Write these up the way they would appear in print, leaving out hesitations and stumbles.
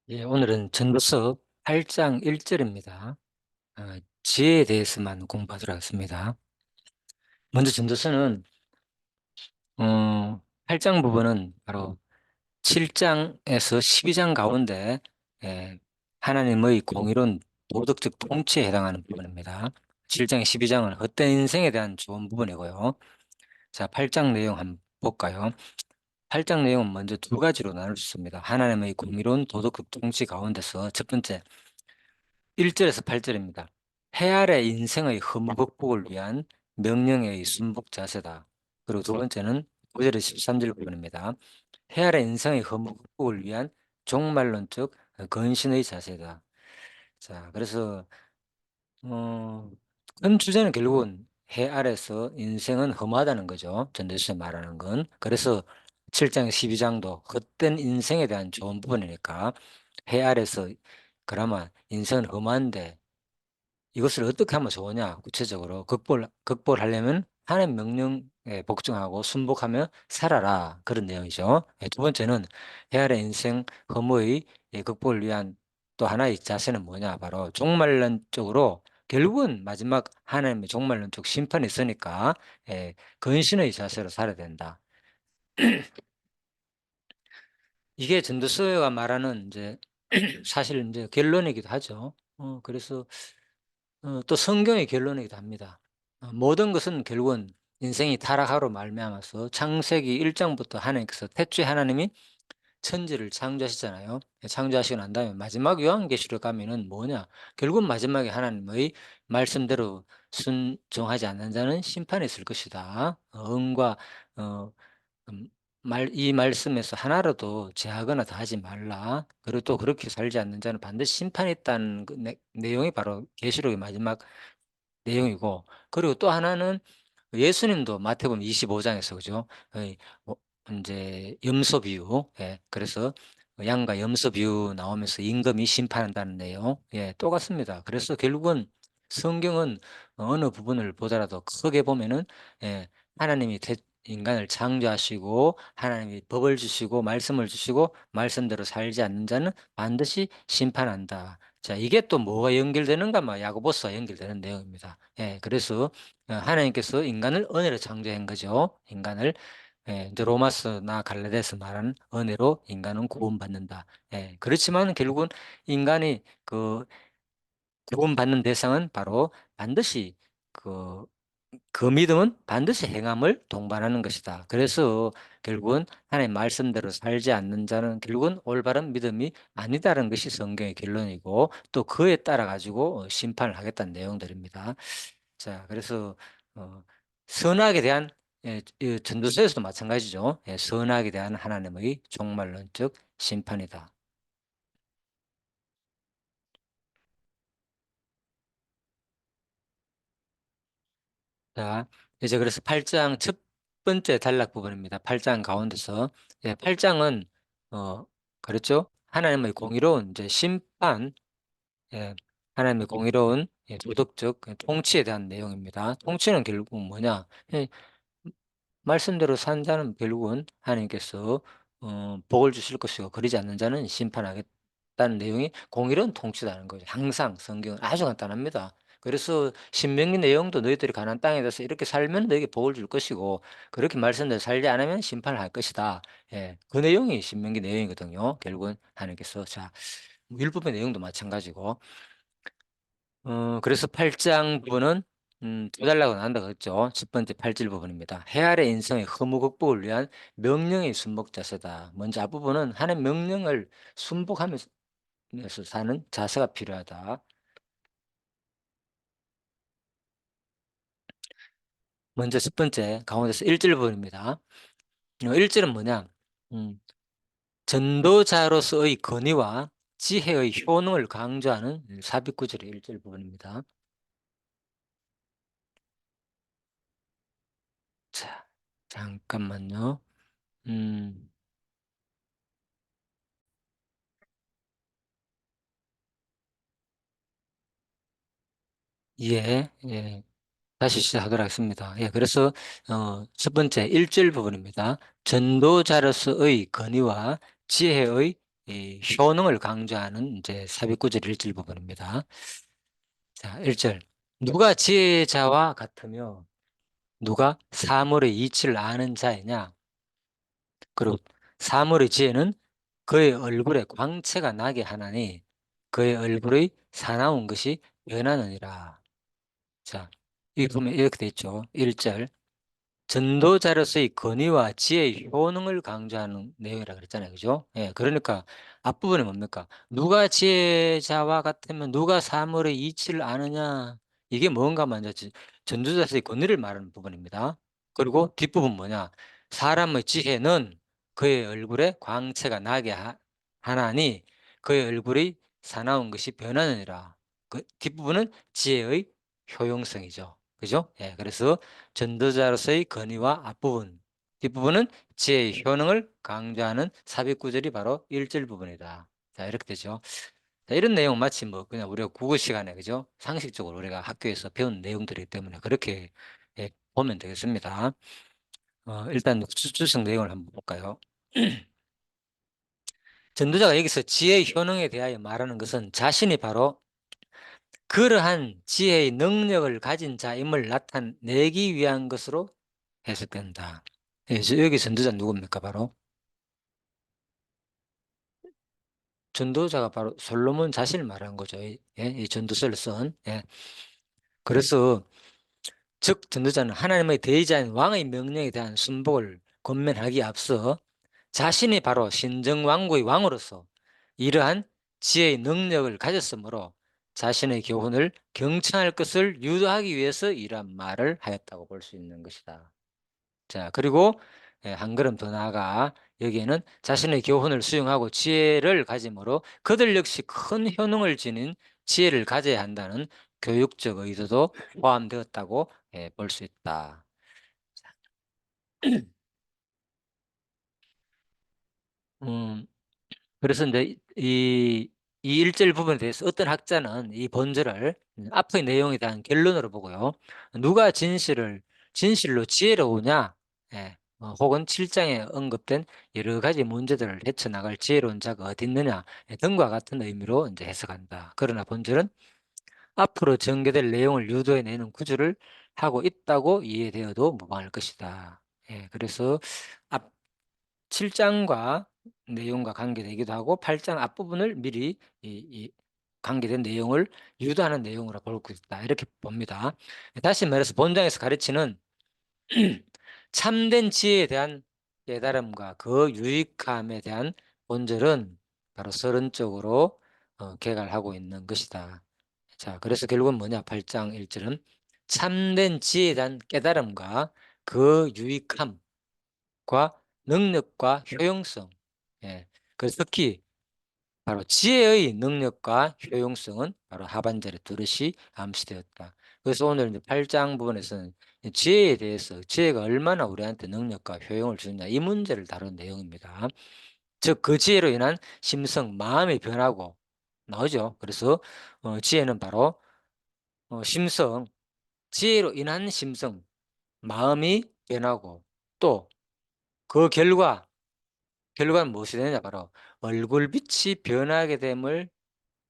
예, 오늘은 전도서 8장 1절입니다. 지혜에 대해서만 공부하도록 하겠습니다. 먼저 전도서는 8장 부분은 바로 7장에서 12장 가운데 예, 하나님의 공의로운 도덕적 통치에 해당하는 부분입니다. 7장 12장은 헛된 인생에 대한 좋은 부분이고요. 자, 8장 내용 한번 볼까요? 8장 내용은 먼저 두 가지로 나눌 수 있습니다. 하나님의 공의로운 도덕적 통치 가운데서 첫 번째, 1절에서 8절입니다. 해 아래 인생의 허무 극복을 위한 명령의 순복 자세다. 그리고 두 번째는 9절에서 13절 부분입니다. 해 아래 인생의 허무 극복을 위한 종말론적 근신의 자세다. 자, 그래서 큰 주제는 결국은 해 아래서 인생은 험하다는 거죠. 전도서 말하는 건. 그래서 7장 12장도 헛된 인생에 대한 좋은 부분이니까 해 아래서 그나마 인생은 험한데 이것을 어떻게 하면 좋으냐? 구체적으로 극복하려면 하나님 명령에 복종하고 순복하며 살아라. 그런 내용이죠. 두 번째는 헤아려 인생 허무의 극복을 위한 또 하나의 자세는 뭐냐? 바로 종말론적으로 결국은 마지막 하나님의 종말론적 심판이 있으니까 근신의 자세로 살아야 된다. 이게 전도서가 말하는 이제 사실 이제 결론이기도 하죠. 그래서 또 성경의 결론이기도 합니다. 모든 것은 결국은 인생이 타락하로 말미암아서 창세기 1장부터 하나님께서 태초에 하나님이 천지를 창조하시잖아요. 창조하시고 난 다음에 마지막 요한계시록 가면은 뭐냐? 결국 마지막에 하나님의 말씀대로 순종하지 않는 자는 심판이 있을 것이다. 응과 어, 이 말씀에서 하나라도 제하거나 더하지 말라. 그리고 또 그렇게 살지 않는 자는 반드시 심판이 있다는 그 내용이 바로 계시록의 마지막 내용이고, 그리고 또 하나는 예수님도 마태복음 25장에서 그죠? 어, 이제 염소 비유, 예, 그래서 양과 염소 비유 나오면서 임금이 심판한다는 내용, 예, 똑같습니다. 그래서 결국은 성경은 어느 부분을 보더라도 크게 보면은 하나님이 인간을 창조하시고 하나님이 법을 주시고 말씀을 주시고 말씀대로 살지 않는 자는 반드시 심판한다. 자, 이게 또 뭐가 연결되는가? 야고보서와 연결되는 내용입니다. 예, 그래서 하나님께서 인간을 은혜로 창조한 거죠. 인간을 이제 로마서나 갈라디아서 말하는 은혜로 인간은 구원받는다. 예, 그렇지만 결국은 인간이 구원받는 대상은 바로 반드시 그, 그 믿음은 반드시 행함을 동반하는 것이다. 그래서 결국은 하나님 말씀대로 살지 않는 자는 결국은 올바른 믿음이 아니다라는 것이 성경의 결론이고 또 그에 따라 가지고 심판을 하겠다는 내용들입니다. 자, 그래서 어, 선악에 대한 이 전도서에서도 마찬가지죠. 선악에 대한 하나님의 종말론적 심판이다. 자, 이제 그래서 8장 첫 번째 단락 부분입니다. 8장 가운데서 8장은 어 그렇죠? 하나님의 공의로운 이제 심판, 예, 하나님의 공의로운 도덕적 통치에 대한 내용입니다. 통치는 결국 뭐냐? 말씀대로 산 자는 결국은 하나님께서 복을 주실 것이고 그러지 않는 자는 심판하겠다는 내용이 공의로운 통치라는 거죠. 항상 성경은 아주 간단합니다. 그래서 신명기 내용도 너희들이 가나안 땅에 대해서 이렇게 살면 너에게 복을 줄 것이고 그렇게 말씀대로 살지 않으면 심판을 할 것이다. 예, 그 내용이 신명기 내용이거든요. 결국은 하나님께서 자 율법의 내용도 마찬가지고 그래서 8장 부분은 두 달라고 나눈다 그랬죠. 첫 번째 8절 부분입니다. 해 아래 인생의 허무 극복을 위한 명령의 순복 자세다. 먼저 앞부분은 하나님 명령을 순복하면서 사는 자세가 필요하다. 먼저 첫 번째 가운데서 1절 부분입니다. 1절은 뭐냐? 음, 전도자로서의 권위와 지혜의 효능을 강조하는 삽입구절의 1절 부분입니다. 자, 잠깐만요. 음, 예, 예. 다시 시작하도록 하겠습니다. 예, 그래서 첫 번째 1절 부분입니다. 전도자로서의 권위와 지혜의 이 효능을 강조하는 이제 삽입구절 1절 부분입니다. 자, 1절. 누가 지혜자와 같으며 누가 사물의 이치를 아는 자이냐? 그리고 사물의 지혜는 그의 얼굴에 광채가 나게 하나니 그의 얼굴의 사나운 것이 변하느니라. 자, 여기 보면 이렇게 돼 있죠. 1절. 전도자로서의 권위와 지혜의 효능을 강조하는 내용이라 그랬잖아요. 그죠? 예, 그러니까 앞부분에 뭡니까? 누가 지혜자와 같으면 누가 사물의 이치를 아느냐? 이게 뭔가 먼저 전도자로서의 권위를 말하는 부분입니다. 그리고 뒷부분 뭐냐? 사람의 지혜는 그의 얼굴에 광채가 나게 하나니 그의 얼굴이 사나운 것이 변하느니라. 그 뒷부분은 지혜의 효용성이죠. 그죠? 예, 그래서 전도자로서의 권위와 앞부분, 뒷부분은 지혜의 효능을 강조하는 삽입구절이 바로 1절 부분이다. 자, 이렇게 되죠. 자, 이런 내용 마치 뭐 그냥 우리가 국어 시간에 그죠? 상식적으로 우리가 학교에서 배운 내용들이기 때문에 그렇게 예, 보면 되겠습니다. 일단 추측 내용을 한번 볼까요? 전도자가 여기서 지혜의 효능에 대하여 말하는 것은 자신이 바로 그러한 지혜의 능력을 가진 자임을 나타내기 위한 것으로 해석된다. 예, 여기 전도자 누굽니까? 바로 전도자가 바로 솔로몬 자신을 말한 거죠. 이 전도서를 쓴. 예. 그래서 즉 전도자는 하나님의 대의자인 왕의 명령에 대한 순복을 권면하기에 앞서 자신이 바로 신정왕국의 왕으로서 이러한 지혜의 능력을 가졌으므로 자신의 교훈을 경청할 것을 유도하기 위해서 이러한 말을 하였다고 볼 수 있는 것이다. 자, 그리고 한 걸음 더 나아가 여기에는 자신의 교훈을 수용하고 지혜를 가짐으로 그들 역시 큰 효능을 지닌 지혜를 가져야 한다는 교육적 의도도 포함되었다고 볼 수 있다. 음, 그래서 이제 이 1절 부분에 대해서 어떤 학자는 이 본절을 앞의 내용에 대한 결론으로 보고요. 누가 진실로 지혜로우냐? 예, 혹은 7장에 언급된 여러 가지 문제들을 헤쳐나갈 지혜로운 자가 어디 있느냐? 등과 같은 의미로 이제 해석한다. 그러나 본절은 앞으로 전개될 내용을 유도해내는 구조를 하고 있다고 이해되어도 무방할 것이다. 예, 그래서 앞 7장과 내용과 관계되기도 하고 8장 앞부분을 미리 이 관계된 내용을 유도하는 내용으로 볼 수 있다. 이렇게 봅니다. 다시 말해서 본장에서 가르치는 참된 지혜에 대한 깨달음과 그 유익함에 대한 본질은 바로 서론적으로 개발하고 있는 것이다. 자, 그래서 결국은 뭐냐? 8장 1절은 참된 지혜에 대한 깨달음과 그 유익함과 능력과 효용성. 예. 그래서 특히 바로 지혜의 능력과 효용성은 바로 하반절에 두르시 암시되었다. 그래서 오늘 이제 8장 부분에서는 지혜에 대해서 지혜가 얼마나 우리한테 능력과 효용을 주느냐 이 문제를 다룬 내용입니다. 즉 그 지혜로 인한 심성, 마음이 변하고 나오죠. 그래서 지혜는 바로 심성, 지혜로 인한 심성, 마음이 변하고 또 그 결과는 무엇이 되느냐 바로 얼굴빛이 변하게 됨을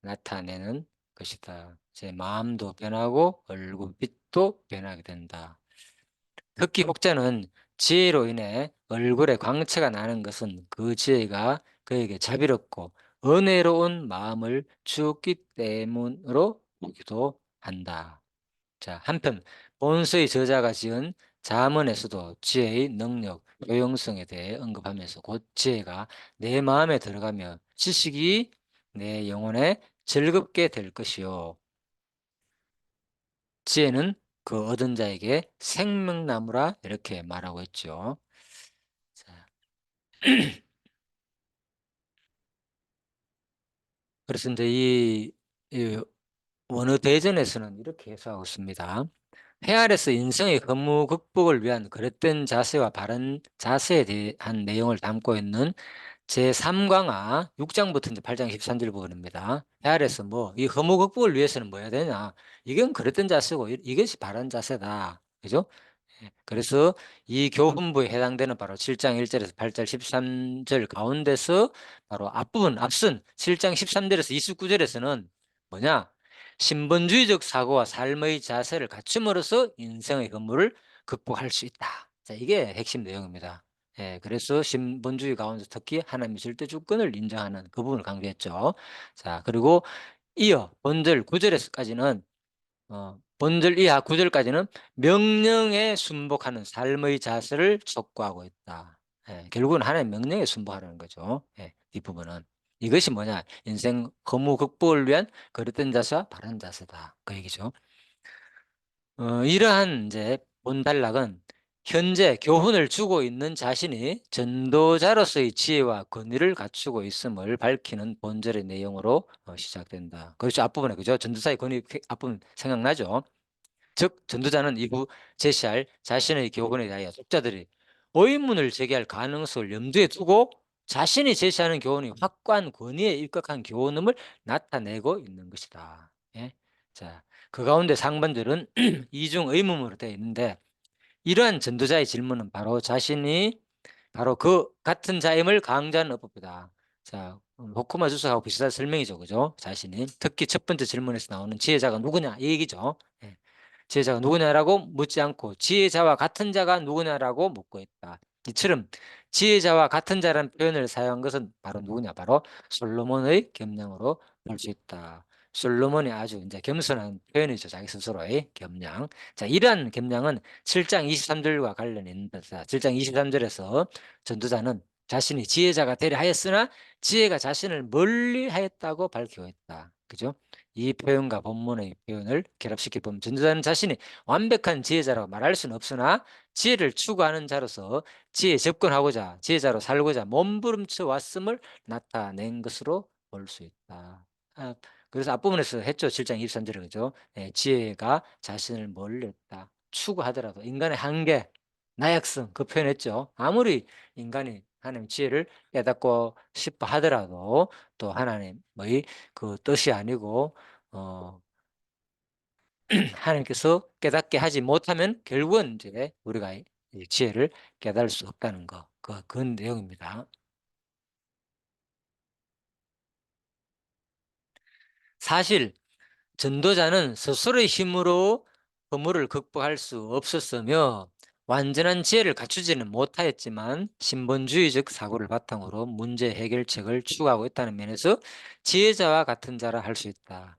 나타내는 것이다. 제 마음도 변하고 얼굴빛도 변하게 된다. 특히 혹자는 지혜로 인해 얼굴에 광채가 나는 것은 그 지혜가 그에게 자비롭고 은혜로운 마음을 주었기 때문으로 보기도 한다. 자, 한편 본서의 저자가 지은 자문에서도 지혜의 능력, 효용성에 대해 언급하면서 곧 지혜가 내 마음에 들어가며 지식이 내 영혼에 즐겁게 될 것이요. 지혜는 그 얻은 자에게 생명나무라 이렇게 말하고 있죠. 자, 그래서 이제 이 원어 대전에서는 이렇게 해석하고 있습니다. 해 아래서 인생의 허무 극복을 위한 그릇된 자세와 바른 자세에 대한 내용을 담고 있는 제3강화 6장부터 이제 8장 13절 부분입니다. 해 아래서 뭐 이 허무 극복을 위해서는 뭐 해야 되냐? 이건 그릇된 자세고 이것이 바른 자세다. 그죠? 그래서 이 교훈부에 해당되는 바로 7장 1절에서 8절 13절 가운데서 바로 앞부분 앞선 7장 13절에서 29절에서는 뭐냐? 신본주의적 사고와 삶의 자세를 갖춤으로써 인생의 허물을 극복할 수 있다. 자, 이게 핵심 내용입니다. 그래서 신본주의 가운데 특히 하나님의 절대 주권을 인정하는 그 부분을 강조했죠. 자, 그리고 이어 본절 9절에서까지는 본절 이하 9절까지는 명령에 순복하는 삶의 자세를 촉구하고 있다. 결국은 하나님의 명령에 순복하라는 거죠. 뒷부분은. 이것이 뭐냐? 인생 허무 극복을 위한 그릇된 자세와 바른 자세다. 그 얘기죠. 이러한 이제 본단락은 현재 교훈을 주고 있는 자신이 전도자로서의 지혜와 권위를 갖추고 있음을 밝히는 본절의 내용으로 시작된다. 그렇죠. 앞부분에 그죠. 전도사의 권위 앞부분 생각나죠. 즉 전도자는 이후 제시할 자신의 교훈에 대하여 독자들이 의문을 제기할 가능성을 염두에 두고 자신이 제시하는 교훈이 확고한 권위에 입각한 교훈임을 나타내고 있는 것이다. 자, 그 가운데 상반절은 이중 의문으로 되어 있는데 이러한 전도자의 질문은 바로 자신이 바로 그 같은 자임을 강조하는 어법이다. 자, 호쿠마 주석하고 비슷한 설명이죠, 그죠? 자신이 특히 첫 번째 질문에서 나오는 지혜자가 누구냐 이 얘기죠. 지혜자가 누구냐라고 묻지 않고 지혜자와 같은 자가 누구냐라고 묻고 있다. 이처럼 지혜자와 같은 자라는 표현을 사용한 것은 바로 누구냐? 바로 솔로몬의 겸양으로 볼 수 있다. 솔로몬이 아주 이제 겸손한 표현이죠. 자기 스스로의 겸양. 자, 이러한 겸양은 7장 23절과 관련이 있는다. 7장 23절에서 전도자는 자신이 지혜자가 되려 하였으나 지혜가 자신을 멀리 하였다고 밝히고 있다. 그죠? 이 표현과 본문의 표현을 결합시켜 보면 전도자는 자신이 완벽한 지혜자라고 말할 수는 없으나 지혜를 추구하는 자로서 지혜에 접근하고자 지혜자로 살고자 몸부림쳐 왔음을 나타낸 것으로 볼 수 있다. 그래서 앞부분에서 했죠. 7장 23절에 그죠? 지혜가 자신을 멀렸다. 추구하더라도 인간의 한계, 나약성 그 표현했죠. 아무리 인간이 하나님 지혜를 깨닫고 싶어 하더라도 또 하나님의 그 뜻이 아니고 하나님께서 깨닫게 하지 못하면 결국은 이제 우리가 이 지혜를 깨달을 수 없다는 거, 그 내용입니다. 사실 전도자는 스스로의 힘으로 허물을 극복할 수 없었으며 완전한 지혜를 갖추지는 못하였지만 신본주의적 사고를 바탕으로 문제 해결책을 추구하고 있다는 면에서 지혜자와 같은 자라 할 수 있다.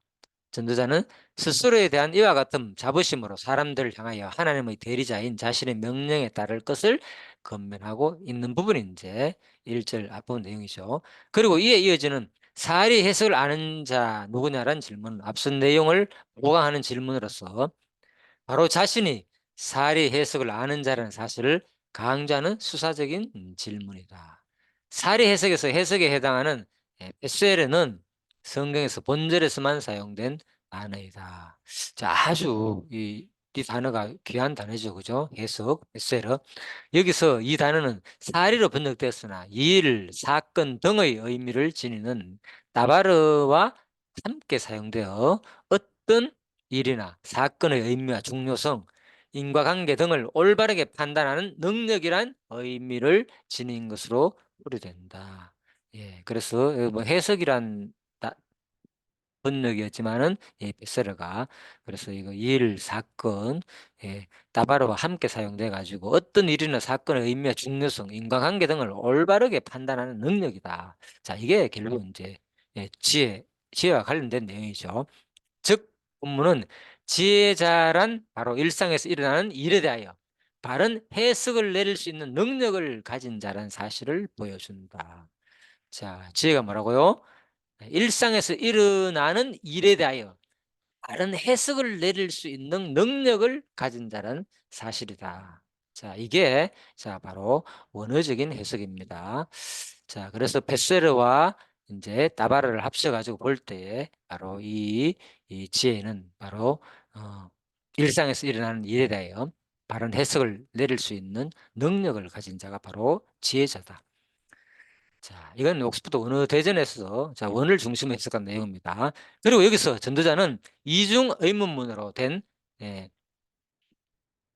전도자는 스스로에 대한 이와 같은 자부심으로 사람들을 향하여 하나님의 대리자인 자신의 명령에 따를 것을 건면하고 있는 부분이 이제 1절 앞부분 내용이죠. 그리고 이에 이어지는 사리 해석을 아는 자 누구냐라는 질문, 앞선 내용을 보강하는 질문으로서 바로 자신이 사리 해석을 아는 자라는 사실을 강조하는 수사적인 질문이다. 사리 해석에서 해석에 해당하는 베스에르는 성경에서 본절에서만 사용된 단어이다. 자, 아주 이 단어가 귀한 단어죠, 그죠? 해석, 베스에르. 여기서 이 단어는 사리로 번역되었으나 일, 사건 등의 의미를 지니는 다바르와 함께 사용되어 어떤 일이나 사건의 의미와 중요성, 인과관계 등을 올바르게 판단하는 능력이란 의미를 지닌 것으로 풀이된다. 그래서 뭐 해석이란 번역이었지만은 베세러가 그래서 이거 일, 사건, 다바로와 함께 사용돼 가지고 어떤 일이나 사건의 의미와 중요성, 인과관계 등을 올바르게 판단하는 능력이다. 자, 이게 결국 이제 지혜와 관련된 내용이죠. 즉 본문은 지혜자란 바로 일상에서 일어나는 일에 대하여 바른 해석을 내릴 수 있는 능력을 가진 자라는 사실을 보여준다. 자, 지혜가 뭐라고요? 일상에서 일어나는 일에 대하여 바른 해석을 내릴 수 있는 능력을 가진 자라는 사실이다. 자, 이게 바로 원어적인 해석입니다. 자, 그래서 베세르와 이제 다바르를 합쳐 가지고 볼 때에 바로 이 지혜는 바로 일상에서 일어나는 일에 대하여 바른 해석을 내릴 수 있는 능력을 가진 자가 바로 지혜자다. 자, 이건 옥스퍼드 원어 대전에서 원을 중심으로 해석한 내용입니다. 그리고 여기서 전도자는 이중 의문문으로 된 예,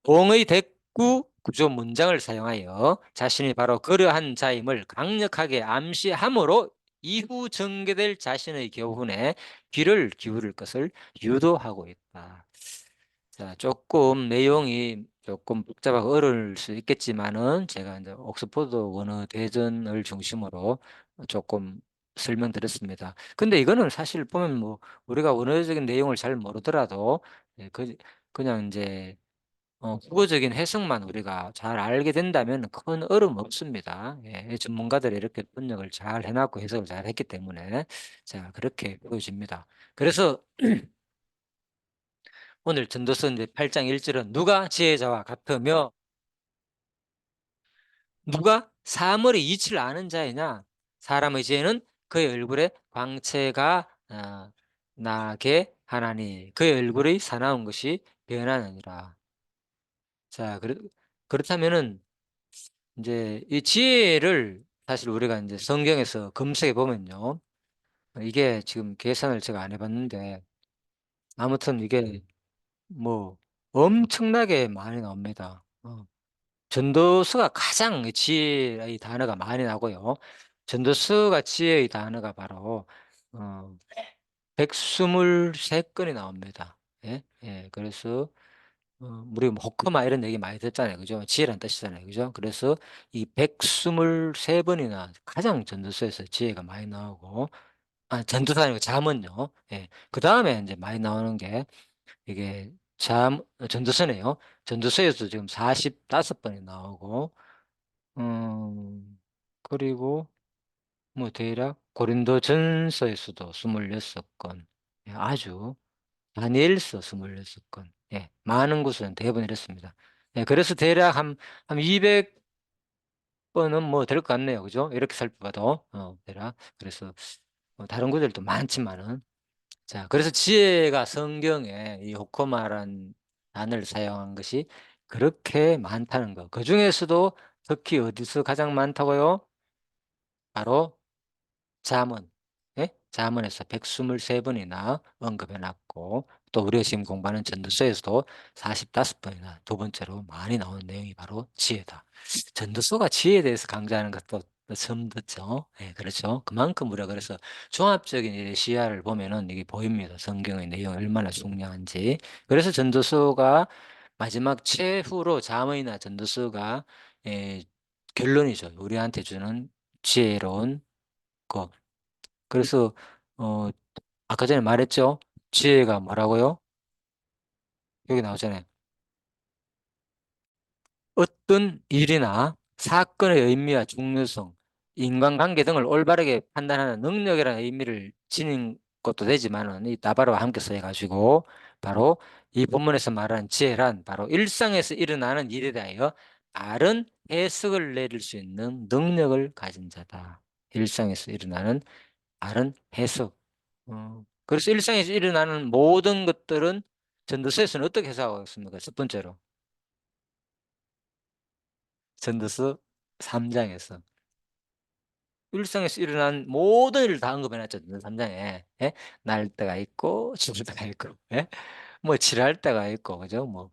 동의 직구 구조 문장을 사용하여 자신이 바로 그러한 자임을 강력하게 암시함으로 이후 전개될 자신의 교훈에 귀를 기울일 것을 유도하고 있다. 자, 조금 내용이 조금 복잡하고 어려울 수 있겠지만은 제가 이제 옥스퍼드 원어 대전을 중심으로 조금 설명드렸습니다. 근데 이거는 사실 보면 뭐 우리가 원어적인 내용을 잘 모르더라도 예, 그냥 이제 국어적인 해석만 우리가 잘 알게 된다면 큰 어려움 없습니다. 예, 전문가들이 이렇게 번역을 잘 해놨고 해석을 잘 했기 때문에 자, 그렇게 보여집니다. 그래서 오늘 전도서 이제 8장 1절은 누가 지혜자와 같으며 누가 사물의 이치를 아는 자이냐 사람의 지혜는 그의 얼굴에 광채가 나게 하나니 그의 얼굴의 사나운 것이 변하느니라. 자, 그렇다면은 이제 이 지혜를 사실 우리가 이제 성경에서 검색해 보면요. 이게 지금 계산을 제가 안 해봤는데 아무튼 이게 뭐 엄청나게 많이 나옵니다. 전도서가 가장 지혜의 단어가 많이 나고요. 전도서가 지혜의 단어가 바로 어, 123건이 나옵니다. 예? 예, 그래서 우리 뭐 호크마 이런 얘기 많이 듣잖아요. 그죠? 지혜란 뜻이잖아요. 그죠? 그래서 이 123번이나 가장 전도서에서 지혜가 많이 나오고 전도서 아니고 잠언요. 예. 그 다음에 이제 많이 나오는 게 이게 전도서네요. 전도서에서 지금 45번이 나오고 그리고 뭐 대략 고린도 전서에서도 26건. 예, 아주 다니엘서 26건. 예, 많은 곳은 대부분 이렇습니다. 예, 그래서 대략 한 200번은 뭐 될 것 같네요. 그죠? 이렇게 살펴봐도, 대략. 그래서 다른 곳들도 많지만은. 자, 그래서 지혜가 성경에 이 호코마란 단어를 사용한 것이 그렇게 많다는 거. 그 중에서도 특히 어디서 가장 많다고요? 바로 잠언, 예? 잠언에서 123번이나 언급해 놨고 또 우리가 지금 공부하는 전도서에서도 45번이나 두 번째로 많이 나오는 내용이 바로 지혜다. 전도서가 지혜에 대해서 강조하는 것도 또 처음 듣죠. 예, 그렇죠. 그만큼 우리가 그래서 종합적인 이 시야를 보면은 이게 보입니다. 성경의 내용이 얼마나 중요한지. 그래서 전도서가 마지막 최후로 잠언이나 전도서가 예, 결론이죠. 우리한테 주는 지혜로운 것. 그래서 어 아까 전에 말했죠. 지혜가 뭐라고요? 여기 나오잖아요. 어떤 일이나 사건의 의미와 중요성, 인간관계 등을 올바르게 판단하는 능력이라는 의미를 지닌 것도 되지만은 이 나바로와 함께 써가지고 바로 이 본문에서 말하는 지혜란 바로 일상에서 일어나는 일에 대하여 바른 해석을 내릴 수 있는 능력을 가진 자다. 일상에서 일어나는 바른 해석. 그래서 일상에서 일어나는 모든 것들은 전도서에서는 어떻게 해석하고 있습니까? 첫 번째로 전도서 3장에서 일상에서 일어난 모든 일을 다 언급해놨죠. 전도서 3장에 날 때가 있고 죽을 때가 있고 뭐 질할 때가 있고 그죠? 뭐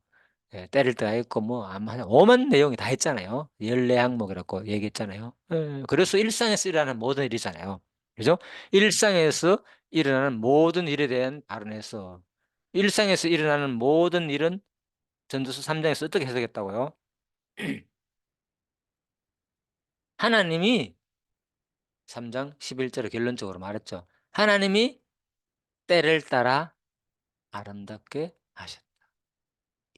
때릴 때가 있고 뭐 아마 오만 내용이 다 있잖아요. 14항목이라고 얘기했잖아요. 그래서 일상에서 일어나는 모든 일이잖아요. 그죠? 일상에서 일어나는 모든 일에 대한 발언에서 일상에서 일어나는 모든 일은 전도서 3장에서 어떻게 해석했다고요? 하나님이 3장 11절에 결론적으로 말했죠. 하나님이 때를 따라 아름답게 하셨다.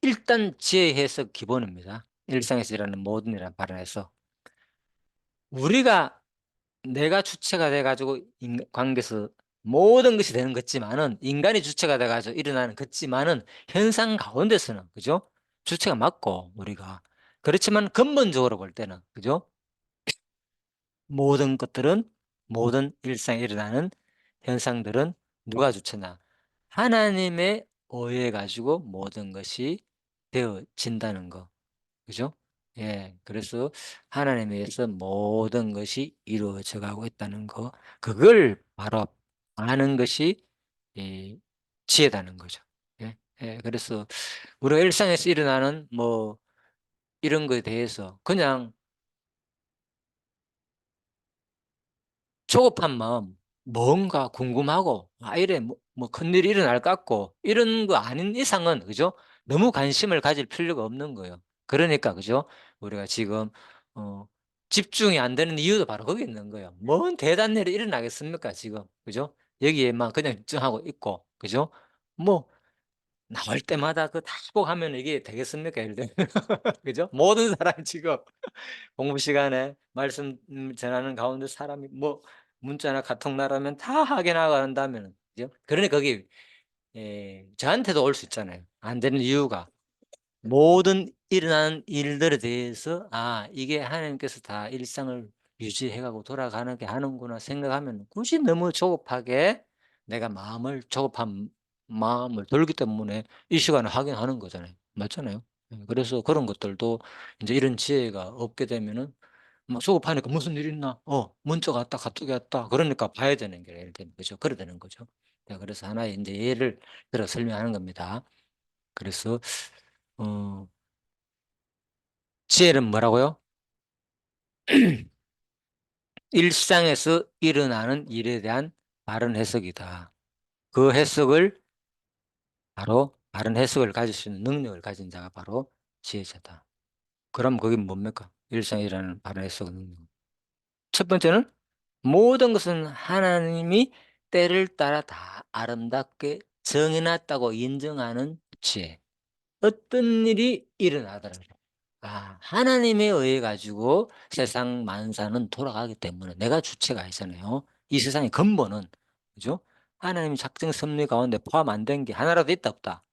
일단 지혜 해석 기본입니다. 일상에서 일어나는 모든 일이라는 발언에서 우리가 내가 주체가 돼가지고 관계에서 모든 것이 되는 것지만은 인간이 주체가 돼가지고 일어나는 것지만은 현상 가운데서는 그죠? 주체가 맞고 우리가 그렇지만 근본적으로 볼 때는 그죠? 모든 것들은 모든 일상에 일어나는 현상들은 누가 주체나 하나님의 오해 가지고 모든 것이 되어진다는 거. 그죠? 예. 그래서 하나님에 의해서 모든 것이 이루어져 가고 있다는 거. 그걸 바로 아는 것이 이 지혜다는 거죠. 예. 예. 그래서 우리가 일상에서 일어나는 뭐 이런 거에 대해서 그냥 조급한 마음, 뭔가 궁금하고, 아, 이래, 뭐 큰일이 일어날 것 같고, 이런 거 아닌 이상은, 그죠? 너무 관심을 가질 필요가 없는 거예요. 그러니까, 그죠? 우리가 지금, 어, 집중이 안 되는 이유도 바로 거기 있는 거예요. 뭔 대단한 일이 일어나겠습니까, 지금? 그죠? 여기에만 그냥 집중하고 있고, 그죠? 뭐, 나올 때마다 그 다 보고하면 이게 되겠습니까? 예를 들면. 그죠? 모든 사람이 지금 공부 시간에 말씀 전하는 가운데 사람이 뭐 문자나 카톡 나가면 다 확인하고 한다면은 그죠? 그러니 거기 저한테도 올 수 있잖아요. 안 되는 이유가 모든 일어나는 일들에 대해서 '아 이게 하나님께서 다 일상을 유지해 가고 돌아가게 하는구나.' 생각하면 굳이 너무 조급하게 내가 조급한 마음을 들기 때문에 이 시간에 확인하는 거잖아요. 맞잖아요. 그래서 그런 것들도 인제 이런 지혜가 없게 되면은 막 조급하니까 '무슨 일 있나? 문자가 왔다. 카톡이 왔다.' 그러니까 봐야 되는 게 예를 들면 그죠? 그래 되는 거죠. 그래서 하나의 인제 예를 들어 설명하는 겁니다. 그래서 어 지혜는 뭐라고요? 일상에서 일어나는 일에 대한 바른 해석이다. 그 해석을 바로 바른 해석을 가질 수 있는 능력을 가진 자가 바로 지혜자다. 그럼 그게 뭡니까? 일상에 일어나는 바른 해석 능력. 첫 번째는 모든 것은 하나님이 때를 따라 다 아름답게 정해 놨다고 인정하는 지혜. 어떤 일이 일어나더라도 하나님에 의해 가지고 세상 만사는 돌아가기 때문에 내가 주체가 아니잖아요. 이 세상의 근본은 그죠? 하나님의 작정 섭리 가운데 포함 안 된 게 하나라도 있다 없다?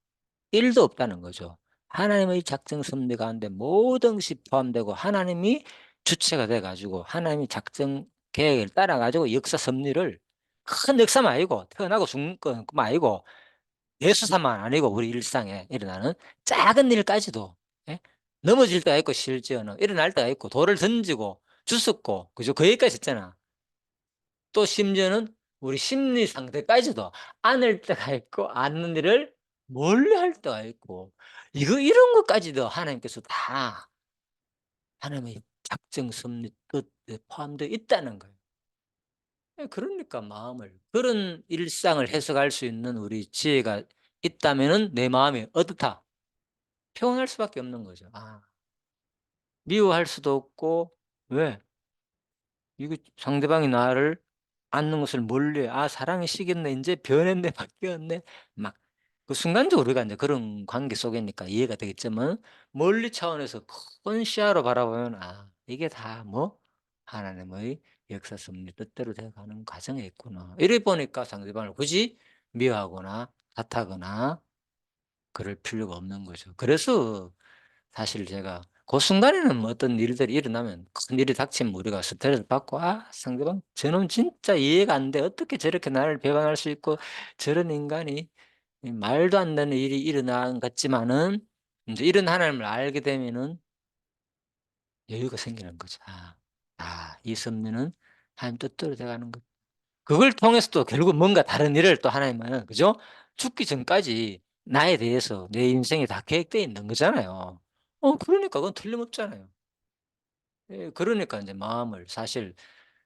1도 없다는 거죠. 하나님의 작정 섭리 가운데 모든 것이 포함되고 하나님이 주체가 돼 가지고 하나님의 작정 계획을 따라 가지고 역사 섭리를 큰 역사만 아니고 태어나고 죽는 것만 아니고 대수사만 아니고 우리 일상에 일어나는 작은 일까지도 예? 넘어질 때가 있고 심지어는 일어날 때가 있고 돌을 던지고 주웠고 그죠? 그 얘기까지 했잖아. 또 심지어는 우리 심리 상태까지도 안을 때가 있고 않는 일을 몰래 할 때가 있고 이런 것까지도 하나님께서 다 하나님의 작정 섭리 뜻에 포함되어 있다는 거예요. 그러니까 마음을 그런 일상을 해석할 수 있는 우리 지혜가 있다면은 내 마음이 어떻다? 평온할 수밖에 없는 거죠. 미워할 수도 없고 왜? 이거 상대방이 나를 않는 것을 몰래 '아 사랑이 식었네. 인제 변했네. 바뀌었네.' 막 그 순간적으로 우리가 인제 그런 관계 속이니까 이해가 되겠지만 멀리 차원에서 큰 시야로 바라보면 '아 이게 다 뭐 하나님의 역사 섭리 뜻대로 되어 가는 과정에 있구나.' 이래 보니까 상대방을 굳이 미워하거나 탓하거나 그럴 필요가 없는 거죠. 그래서 사실 제가 그 순간에는 뭐 어떤 일들이 일어나면 큰 일이 닥치면 우리가 스트레스를 받고 '아 상대방 저놈 진짜 이해가 안 돼. 어떻게 저렇게 나를 배반할 수 있고 저런 인간이' 이 말도 안 되는 일이 일어난 것 같지만은 인제 이런 하나님을 알게 되면은 여유가 생기는 거죠. 이 섭리는 하나님 뜻대로 돼 가는 것. 그걸 통해서 또 결국 뭔가 다른 일을 또 하나님은 그죠? 죽기 전까지 나에 대해서 내 인생이 다 계획되어 있는 거잖아요. 그러니까 그건 틀림없잖아요. 그러니까 인제 마음을 사실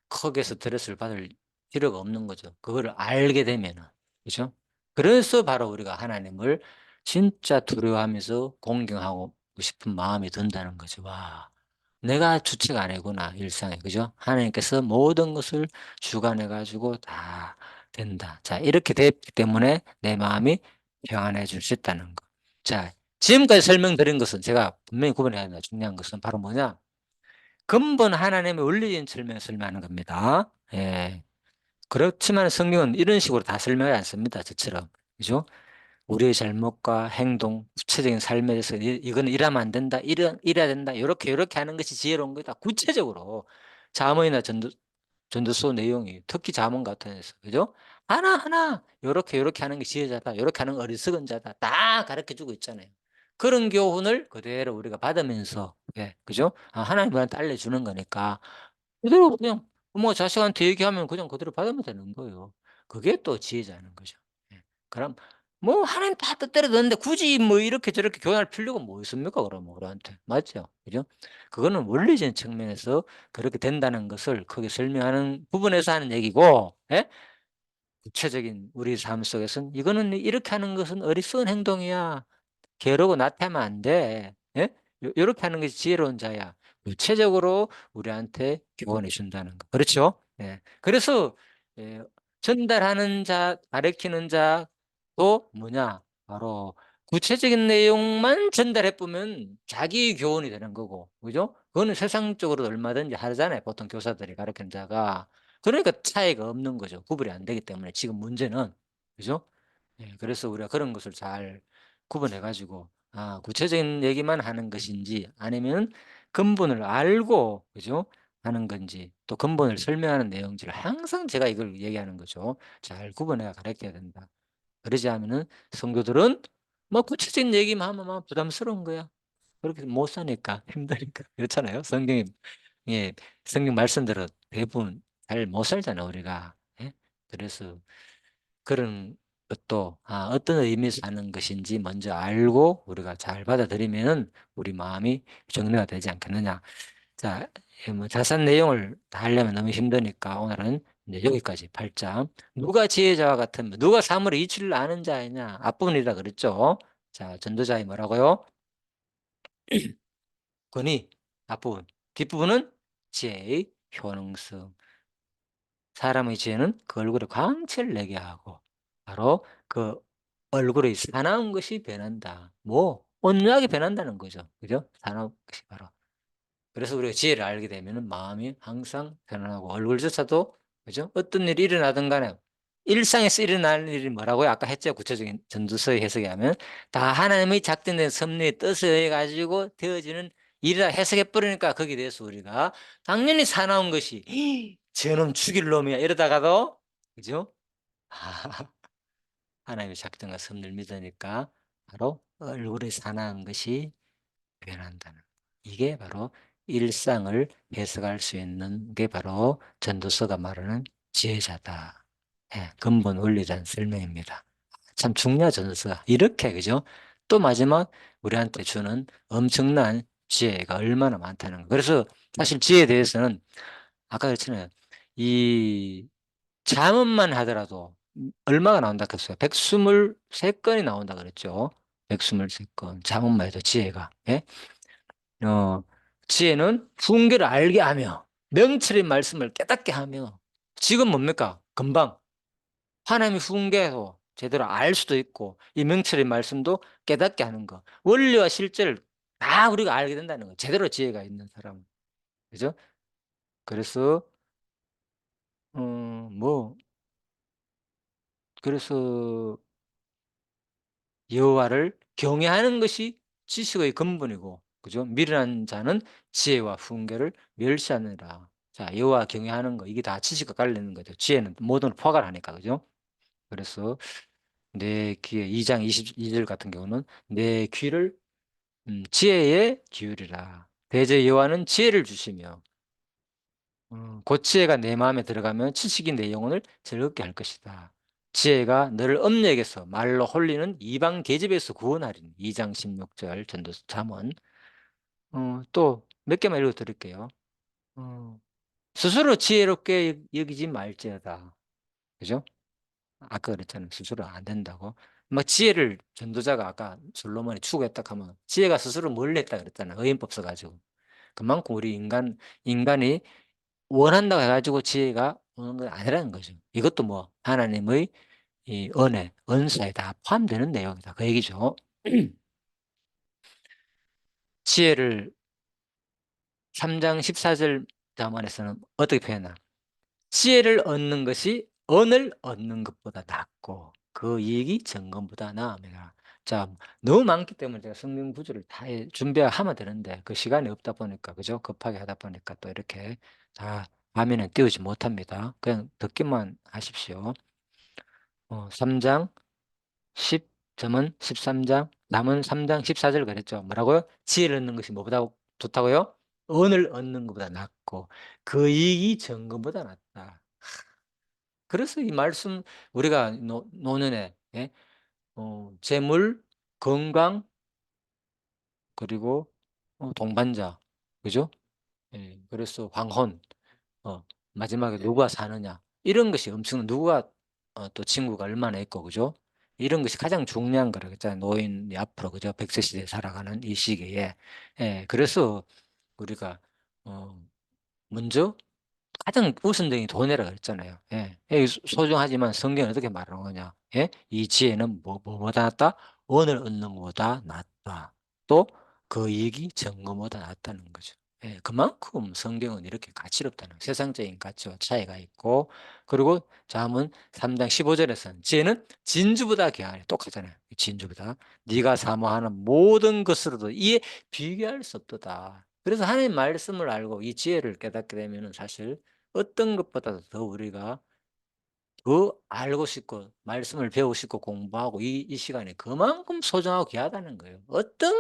크게 스트레스를 받을 필요가 없는 거죠. 그거를 알게 되면은. 그죠? 그래서 바로 우리가 하나님을 진짜 두려워하면서 공경하고 싶은 마음이 든다는 거죠. '와 내가 주체가 아니구나 일상에.' 그죠? '하나님께서 모든 것을 주관해 가지고 다 된다.' 자 이렇게 됐기 때문에 내 마음이 평안해질 수 있다는 거. 자 지금까지 설명드린 것은 제가 분명히 구분해야 된다 중요한 것은 바로 뭐냐? 근본 하나님의 원리적인 측면에서 설명하는 겁니다. 예. 그렇지만 성경은 이런 식으로 다 설명하지 않습니다, 저처럼. 그죠? 우리의 잘못과 행동, 구체적인 삶에 대해서 이거는 이러면 안 된다. 이래야 된다. 요렇게 하는 것이 지혜로운 거다. 구체적으로 잠언이나 전도서 내용이 특히 잠언 같은 데서 그죠? 하나하나 요렇게 하는 게 지혜자다. 요렇게 하는 거 어리석은 자다. 다 가르쳐 주고 있잖아요. 그런 교훈을 그대로 우리가 받으면서 예 그죠? 하나님 우리한테 알려주는 거니까 그대로 그냥 부모가 자식한테 얘기하면 그냥 그대로 받으면 되는 거예요. 그게 또 지혜자는 거죠. 예. 그럼 뭐 하나님 다 뜻대로 되는데 굳이 뭐 이렇게 저렇게 교환할 필요가 뭐 있습니까 그러면 우리한테. 맞죠? 그죠? 그거는 원리적인 측면에서 그렇게 된다는 것을 크게 설명하는 부분에서 하는 얘기고, 예? 구체적인 우리 삶 속에서는 이거는 이렇게 하는 것은 어리석은 행동이야. 게으르고 나태하면 안 돼. 예? 요렇게 하는 것이 지혜로운 자야. 구체적으로 우리한테 교훈해 준다는 거. 그렇죠? 예. 그래서 예, 전달하는 자, 가르치는 자도 뭐냐? 바로 구체적인 내용만 전달해 보면 자기 교훈이 되는 거고. 그죠? 그거는 세상적으로도 얼마든지 하잖아요. 보통 교사들이 가르치는 자가. 그러니까 차이가 없는 거죠. 구분이 안 되기 때문에 지금 문제는. 그죠? 예, 그래서 우리가 그런 것을 잘 구분해 가지고 구체적인 얘기만 하는 것인지 아니면 근본을 알고 그죠? 하는 건지 또 근본을 설명하는 내용인지를 항상 제가 이걸 얘기하는 거죠. 잘 구분해 가르쳐야 된다. 그러지 않으면은 성도들은 뭐 구체적인 얘기만 하면 막 부담스러운 거야. 그렇게 못 사니까 힘드니까 그렇잖아요. 성경이 예, 성경 말씀대로 대부분 잘 못 살잖아 우리가. 예? 그래서 그런 것도 어떤 의미에서 하는 것인지 먼저 알고 우리가 잘 받아들이면은 우리 마음이 정리가 되지 않겠느냐. 자, 뭐 자세한 내용을 다 하려면 너무 힘드니까 오늘은 이제 여기까지 8장. 누가 지혜자와 같으면 누가 사물의 이치를 아는 자이냐. 앞부분이라 그랬죠. 자, 전도자의 뭐라고요? 권위. 앞부분. 뒷부분은 지혜의 효능성. 사람의 지혜는 그 얼굴에 광채를 내게 하고 바로 그 얼굴의 사나운 것이 변한다. 뭐 온유하게 변한다는 거죠. 그죠? 사나운 것이 바로. 그래서 우리가 지혜를 알게 되면은 마음이 항상 편안하고 얼굴조차도 그죠? 어떤 일이 일어나든 간에 일상에서 일어나는 일이 뭐라고요? 아까 했죠. 구체적인 전도서의 해석에 하면 다 하나님의 작정된 섭리의 뜻에 의해 가지고 되어지는 일이라 해석해 버리니까 거기에 대해서 우리가 당연히 사나운 것이 저놈 죽일 놈이야 이러다가도 그죠? 하나님의 작정과 섭리를 믿으니까 바로 얼굴에 사나운 것이 변한다는 이게 바로 일상을 해석할 수 있는 게 바로 전도서가 말하는 지혜자다. 예, 근본 원리라는 설명입니다. 참 중요한 전도서가 이렇게 그죠? 또 마지막 우리한테 주는 엄청난 지혜가 얼마나 많다는 거. 그래서 사실 지혜에 대해서는 아까 그랬잖아요. 이 잠언만 하더라도 얼마가 나온다 했어요? 123건이 나온다 그랬죠. 123건. 잠언만 해도 지혜가. 예? 어, 지혜는 fun계를 알게 하며 명철의 말씀을 깨닫게 하며 지금 뭡니까? 금방 하나님의 fun계도 제대로 알 수도 있고 이 명철의 말씀도 깨닫게 하는 거. 원리와 실제를 다 우리가 알게 된다는 거. 제대로 지혜가 있는 사람. 그죠? 그래서 뭐 그래서 여호와를 경외하는 것이 지식의 근본이고 그죠? 미련한 자는 지혜와 훈계를 멸시하느니라. 자, 여호와 경외하는 거 이게 다 지식과 관련있는 거죠. 지혜는 모든 걸 포괄하니까 그죠? 그래서 내 귀에 2장 22절 같은 경우는 내 귀를 지혜에 기울이라. 대저 여호와는 지혜를 주시며 곧 지혜가 내 마음에 들어가면 지식이 내 영혼을 즐겁게 할 것이다. 지혜가 너를 엄력에서 말로 홀리는 이방 계집에서 구원하리니. 2장 16절 전도서 잠언. 또 몇 개만 읽어 드릴게요. 스스로 지혜롭게 여기지 말지어다. 그죠? 아까 그랬잖아요. 스스로 안 된다고. 막 지혜를 전도자가 아까 솔로몬이 추구했다 하면 지혜가 스스로 뭘 했다 그랬잖아요. 의인법 써가지고. 그만큼 우리 인간이 원한다고 해가지고 지혜가 오는 건 아니라는 거죠. 이것도 뭐 하나님의 이 은혜, 은사에 다 포함되는 내용이다. 그 얘기죠. 지혜를 3장 14절 잠언에서는 어떻게 표현하나? 지혜를 얻는 것이 은을 얻는 것보다 낫고 그 이익이 정금보다 나음이라. 자, 너무 많기 때문에 제가 성경 구절을 다 준비하면 되는데 그 시간이 없다 보니까 그죠? 급하게 하다 보니까 또 이렇게 다 화면에 띄우지 못합니다. 그냥 듣기만 하십시오. 3장 10 점은 13장 남은 3장 14절 그랬죠. 뭐라고요? 지혜를 얻는 것이 뭐보다 좋다고요? 은을 얻는 것보다 낫고 그 이익이 정금보다 낫다. 그래서 이 말씀 우리가 노년에 예? 재물, 건강, 그리고 동반자, 그죠? 예, 그래서 황혼, 어, 마지막에 누가 사느냐, 이런 것이 엄청 누가 또 친구가 얼마나 있고, 그죠? 이런 것이 가장 중요한 거라 그랬잖아요. 노인이 앞으로, 그죠? 100세 시대에 살아가는 이 시기에. 예, 그래서 우리가 먼저 가장 우선적인 돈이라고 그랬잖아요. 예. 소중하지만 성경은 어떻게 말하는 거냐? 예? 이 지혜는 뭐보다 낫다? 원을 얻는 것보다 낫다. 또 그 이익이 정금보다 낫다는 거죠. 예. 그만큼 성경은 이렇게 가치롭다는 거예요. 세상적인 가치와 차이가 있고, 그리고 잠언 3장 15절에서는 지혜는 진주보다 귀하네. 똑같잖아요. 진주보다. 네가 사모하는 모든 것으로도 이에 비교할 수 없도다. 그래서 하나님 말씀을 알고 이 지혜를 깨닫게 되면 사실 어떤 것보다도 더 우리가 더 알고 싶고 말씀을 배우고 싶고 공부하고 이 시간이 그만큼 소중하고 귀하다는 거예요. 어떤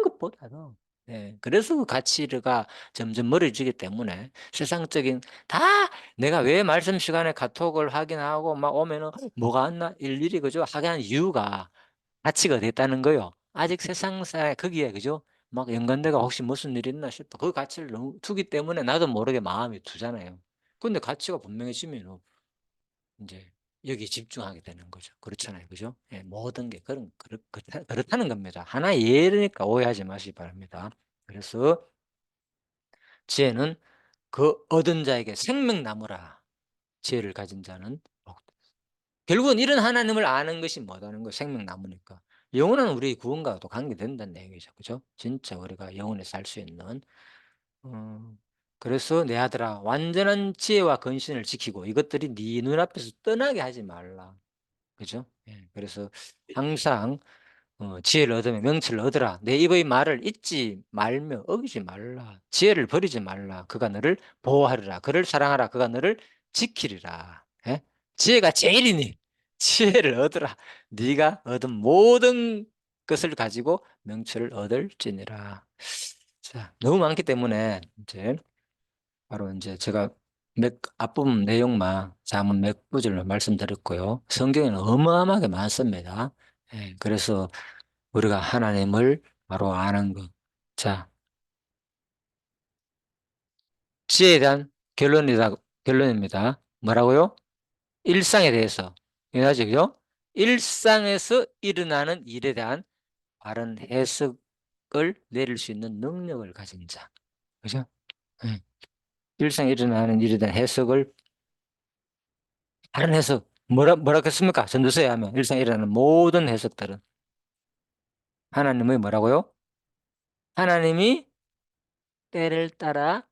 것보다도. 네. 그래서 그 가치가 점점 멀어지기 때문에 세상적인 다 내가 왜 말씀 시간에 카톡을 확인하고 막 오면은 뭐가 왔나 일일이 그죠? 하게 한 이유가 가치가 됐다는 거요. 아직 세상사에 거기에 그죠? 막 연관돼가 혹시 무슨 일이 있나 싶어. 그 가치를 너무 두기 때문에 나도 모르게 마음이 두잖아요. 근데 가치가 분명해지면은 인제 여기에 집중하게 되는 거죠. 그렇잖아요. 그죠? 예, 모든 게 그렇다는 겁니다. 하나의 예니까 오해하지 마시기 바랍니다. 그래서 지혜는 그 얻은 자에게 생명나무라. 지혜를 가진 자는 복되다. 결국은 이런 하나님을 아는 것이 뭐다는 거예요. 생명나무니까. 영원한 우리의 구원과도 관계된다는 내용이죠. 그죠? 진짜 우리가 영원히 살 수 있는 그래서 내 아들아 완전한 지혜와 근신을 지키고 이것들이 네 눈앞에서 떠나게 하지 말라. 그죠? 예. 그래서 항상 지혜를 얻으면 명철을 얻으라. 내 입의 말을 잊지 말며 어기지 말라. 지혜를 버리지 말라. 그가 너를 보호하리라. 그를 사랑하라. 그가 너를 지키리라. 예? 지혜가 제일이니 지혜를 얻으라. 네가 얻은 모든 것을 가지고 명철을 얻을지니라. 자, 너무 많기 때문에 이제 바로 이제 제가 몇 앞부분 내용만 잠언 몇 구절만 말씀드렸고요. 성경에는 어마어마하게 많습니다. 예, 그래서 우리가 하나님을 바로 아는 것. 자, 지혜에 대한 결론입니다. 뭐라고요? 일상에 대해서. 이해하죠? 그죠? 일상에서 일어나는 일에 대한 바른 해석을 내릴 수 있는 능력을 가진 자. 그죠? 예. 일상에 일어나는 일에 대한 해석을 다른 해석 뭐라 했습니까? 전도서에 하면 일상에 일어나는 모든 해석들은 하나님의 뭐라고요? 하나님이 때를 따라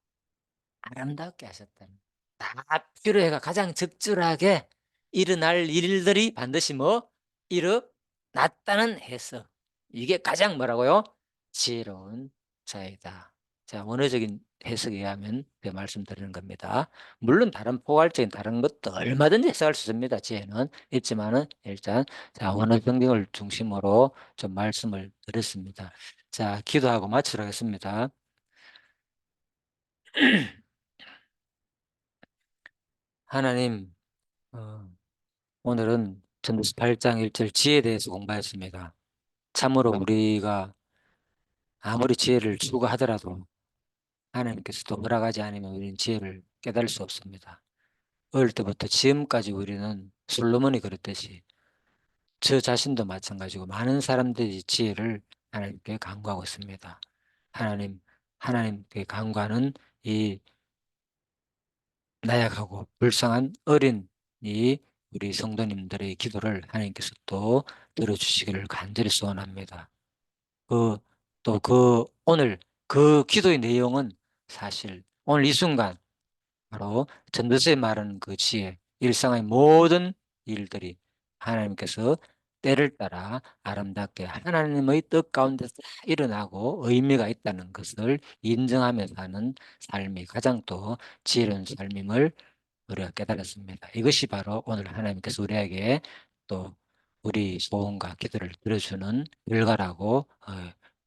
아름답게 하셨다는. 다 필요해가 가장 적절하게 일어날 일들이 반드시 뭐 일어났다는 해석. 이게 가장 뭐라고요? 지혜로운 자이다. 자, 원어적인 해석에 의하면 그 말씀드리는 겁니다. 물론 다른 포괄적인 다른 것도 얼마든지 해석할 수 있습니다. 지혜는 있지만은 일단 자, 원어 성경을 중심으로 좀 말씀을 드렸습니다. 자, 기도하고 마치도록 하겠습니다. 하나님, 어, 오늘은 전도서 8장 1절 지혜에 대해서 공부했습니다. 참으로 우리가 아무리 지혜를 추구하더라도 하나님께서 또 허락하지 않으면 우리는 지혜를 깨달을 수 없습니다. 어릴 때부터 지금까지 우리는 솔로몬이 그랬듯이 저 자신도 마찬가지고 많은 사람들이 지혜를 하나님께 간구하고 있습니다. 하나님께 간구하는 이 나약하고 불쌍한 어린 이 우리 성도님들의 기도를 하나님께서 또 들어주시기를 간절히 소원합니다. 오늘 그 기도의 내용은 사실 오늘 이 순간 바로 전도서에 말하는 그 지혜, 일상의 모든 일들이 하나님께서 때를 따라 아름답게 하나님의 뜻 가운데서 일어나고 의미가 있다는 것을 인정하며 사는 삶이 가장 또 지혜로운 삶임을 우리가 깨달았습니다. 이것이 바로 오늘 하나님께서 우리에게 또 우리 소원과 기도를 들어주는 결과라고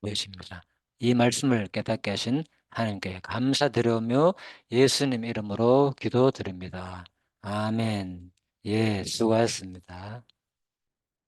보여집니다. 이 말씀을 깨닫게 하신 하나님께 감사드리며 예수님 이름으로 기도드립니다. 아멘. 예, 수고하셨습니다.